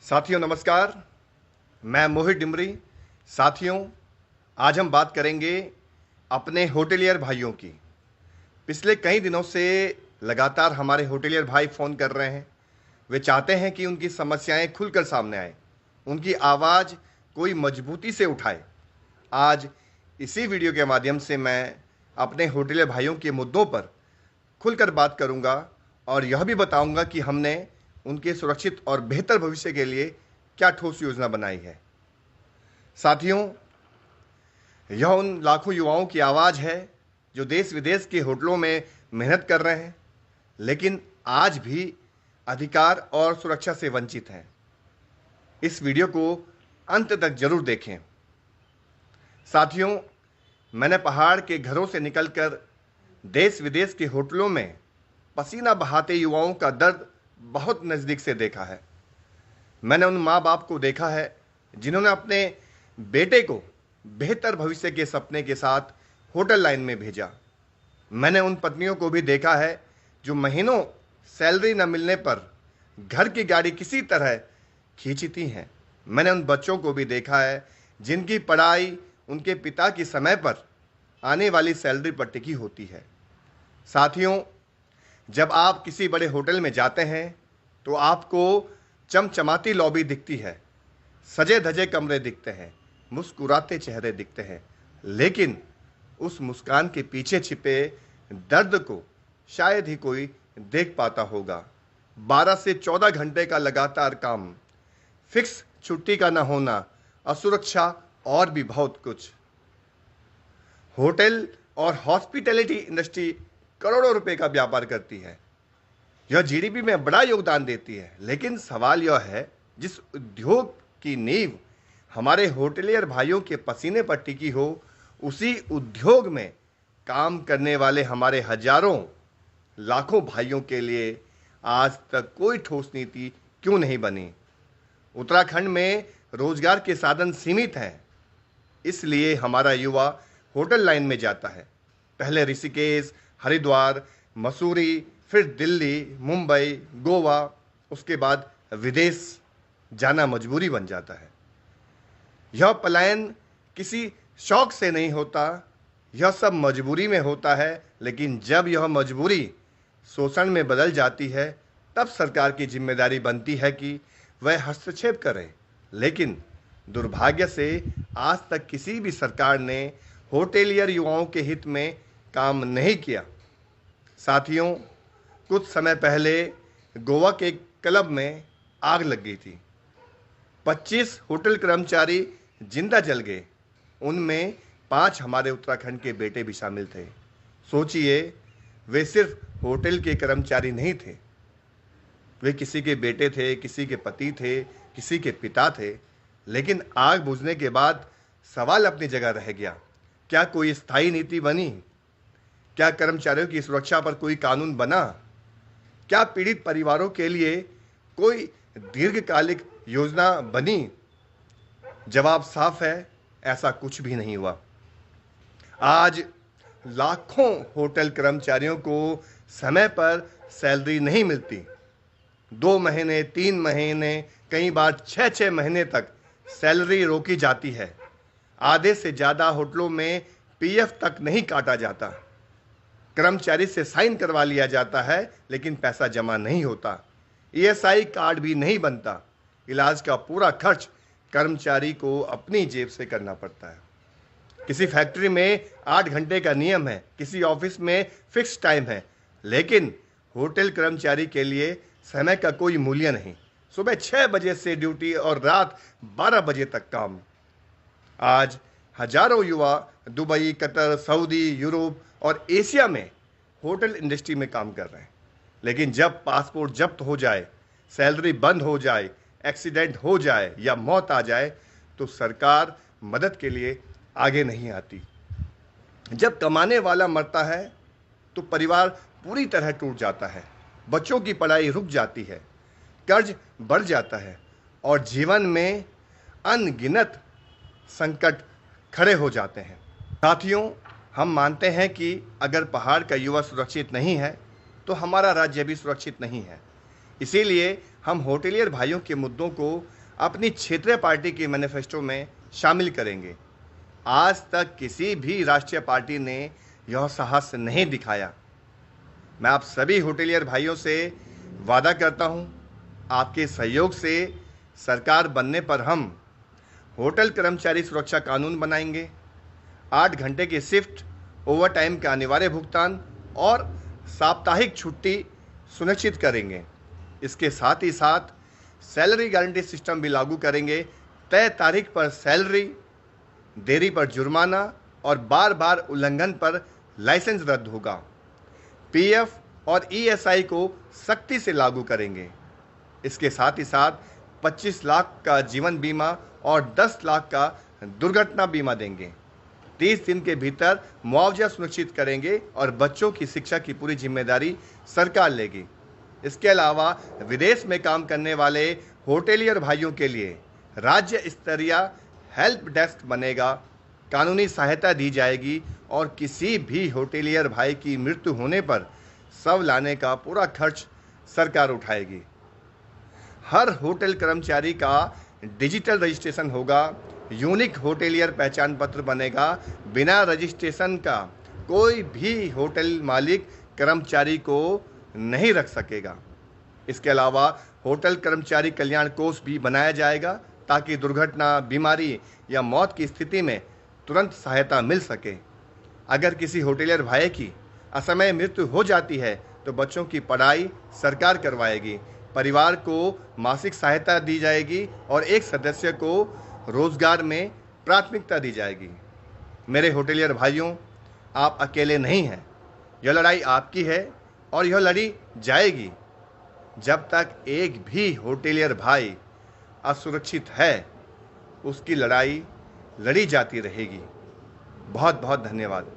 साथियों नमस्कार, मैं मोहित डिमरी। साथियों, आज हम बात करेंगे अपने होटलियर भाइयों की। पिछले कई दिनों से लगातार हमारे होटलियर भाई फ़ोन कर रहे हैं। वे चाहते हैं कि उनकी समस्याएं खुलकर सामने आए, उनकी आवाज़ कोई मजबूती से उठाए। आज इसी वीडियो के माध्यम से मैं अपने होटलियर भाइयों के मुद्दों पर खुलकर बात करूंगा और यह भी बताऊंगा कि हमने उनके सुरक्षित और बेहतर भविष्य के लिए क्या ठोस योजना बनाई है। साथियों, यह उन लाखों युवाओं की आवाज़ है जो देश विदेश के होटलों में मेहनत कर रहे हैं, लेकिन आज भी अधिकार और सुरक्षा से वंचित हैं। इस वीडियो को अंत तक जरूर देखें। साथियों, मैंने पहाड़ के घरों से निकलकर देश विदेश के होटलों में पसीना बहाते युवाओं का दर्द बहुत नज़दीक से देखा है। मैंने उन माँ बाप को देखा है जिन्होंने अपने बेटे को बेहतर भविष्य के सपने के साथ होटल लाइन में भेजा। मैंने उन पत्नियों को भी देखा है जो महीनों सैलरी न मिलने पर घर की गाड़ी किसी तरह खींचती हैं। मैंने उन बच्चों को भी देखा है जिनकी पढ़ाई उनके पिता की समय पर आने वाली सैलरी पर टिकी होती है। साथियों, जब आप किसी बड़े होटल में जाते हैं तो आपको चमचमाती लॉबी दिखती है, सजे धजे कमरे दिखते हैं, मुस्कुराते चेहरे दिखते हैं, लेकिन उस मुस्कान के पीछे छिपे दर्द को शायद ही कोई देख पाता होगा। 12 से 14 घंटे का लगातार काम, फिक्स छुट्टी का न होना, असुरक्षा और भी बहुत कुछ। होटल और हॉस्पिटैलिटी इंडस्ट्री करोड़ों रुपए का व्यापार करती है। यह जीडीपी में बड़ा योगदान देती है, लेकिन सवाल यह है, जिस उद्योग की नींव हमारे होटलियर भाइयों के पसीने पर टिकी हो, उसी उद्योग में काम करने वाले हमारे हजारों लाखों भाइयों के लिए आज तक कोई ठोस नीति क्यों नहीं बनी। उत्तराखंड में रोजगार के साधन सीमित हैं, इसलिए हमारा युवा होटल लाइन में जाता है। पहले ऋषिकेश, हरिद्वार, मसूरी, फिर दिल्ली, मुंबई, गोवा, उसके बाद विदेश जाना मजबूरी बन जाता है। यह पलायन किसी शौक से नहीं होता, यह सब मजबूरी में होता है। लेकिन जब यह मजबूरी शोषण में बदल जाती है, तब सरकार की जिम्मेदारी बनती है कि वह हस्तक्षेप करे। लेकिन दुर्भाग्य से आज तक किसी भी सरकार ने होटेलियर युवाओं के हित में काम नहीं किया। साथियों, कुछ समय पहले गोवा के क्लब में आग लग गई थी। 25 होटल कर्मचारी जिंदा जल गए। उनमें 5 हमारे उत्तराखंड के बेटे भी शामिल थे। सोचिए, वे सिर्फ होटल के कर्मचारी नहीं थे, वे किसी के बेटे थे, किसी के पति थे, किसी के पिता थे। लेकिन आग बुझने के बाद सवाल अपनी जगह रह गया। क्या कोई स्थायी नीति बनी? क्या कर्मचारियों की सुरक्षा पर कोई कानून बना? क्या पीड़ित परिवारों के लिए कोई दीर्घकालिक योजना बनी? जवाब साफ है, ऐसा कुछ भी नहीं हुआ। आज लाखों होटल कर्मचारियों को समय पर सैलरी नहीं मिलती। 2 महीने, 3 महीने, कई बार 6-6 महीने तक सैलरी रोकी जाती है। आधे से ज़्यादा होटलों में पीएफ तक नहीं काटा जाता। कर्मचारी से साइन करवा लिया जाता है, लेकिन पैसा जमा नहीं होता। ईएसआई कार्ड भी नहीं बनता। इलाज का पूरा खर्च कर्मचारी को अपनी जेब से करना पड़ता है। किसी फैक्ट्री में 8 घंटे का नियम है, किसी ऑफिस में फिक्स टाइम है, लेकिन होटल कर्मचारी के लिए समय का कोई मूल्य नहीं। सुबह 6 बजे से ड्यूटी और रात 12 बजे तक काम। आज हजारों युवा दुबई, कतर, सऊदी, यूरोप और एशिया में होटल इंडस्ट्री में काम कर रहे हैं। लेकिन जब पासपोर्ट जब्त हो जाए, सैलरी बंद हो जाए, एक्सीडेंट हो जाए या मौत आ जाए, तो सरकार मदद के लिए आगे नहीं आती। जब कमाने वाला मरता है तो परिवार पूरी तरह टूट जाता है, बच्चों की पढ़ाई रुक जाती है, कर्ज बढ़ जाता है और जीवन में अनगिनत संकट खड़े हो जाते हैं। साथियों, हम मानते हैं कि अगर पहाड़ का युवा सुरक्षित नहीं है तो हमारा राज्य भी सुरक्षित नहीं है। इसीलिए हम होटलियर भाइयों के मुद्दों को अपनी क्षेत्रीय पार्टी के मैनिफेस्टो में शामिल करेंगे। आज तक किसी भी राष्ट्रीय पार्टी ने यह साहस नहीं दिखाया। मैं आप सभी होटलियर भाइयों से वादा करता हूं, आपके सहयोग से सरकार बनने पर हम होटल कर्मचारी सुरक्षा कानून बनाएंगे, 8 घंटे की शिफ्ट, ओवर टाइम का अनिवार्य भुगतान और साप्ताहिक छुट्टी सुनिश्चित करेंगे। इसके साथ ही साथ सैलरी गारंटी सिस्टम भी लागू करेंगे। तय तारीख पर सैलरी, देरी पर जुर्माना और बार बार उल्लंघन पर लाइसेंस रद्द होगा। पीएफ और ईएसआई को सख्ती से लागू करेंगे। इसके साथ ही साथ 25 लाख का जीवन बीमा और 10 लाख का दुर्घटना बीमा देंगे। 30 दिन के भीतर मुआवजा सुनिश्चित करेंगे और बच्चों की शिक्षा की पूरी जिम्मेदारी सरकार लेगी। इसके अलावा विदेश में काम करने वाले होटेलियर भाइयों के लिए राज्य स्तरीय हेल्प डेस्क बनेगा, कानूनी सहायता दी जाएगी और किसी भी होटेलियर भाई की मृत्यु होने पर शव लाने का पूरा खर्च सरकार उठाएगी। हर होटल कर्मचारी का डिजिटल रजिस्ट्रेशन होगा, यूनिक होटेलियर पहचान पत्र बनेगा। बिना रजिस्ट्रेशन का कोई भी होटल मालिक कर्मचारी को नहीं रख सकेगा। इसके अलावा होटल कर्मचारी कल्याण कोष भी बनाया जाएगा ताकि दुर्घटना, बीमारी या मौत की स्थिति में तुरंत सहायता मिल सके। अगर किसी होटेलियर भाई की असमय मृत्यु हो जाती है तो बच्चों की पढ़ाई सरकार करवाएगी, परिवार को मासिक सहायता दी जाएगी और एक सदस्य को रोजगार में प्राथमिकता दी जाएगी। मेरे होटेलियर भाइयों, आप अकेले नहीं हैं। यह लड़ाई आपकी है और यह लड़ी जाएगी। जब तक एक भी होटेलियर भाई असुरक्षित है, उसकी लड़ाई लड़ी जाती रहेगी। बहुत बहुत धन्यवाद।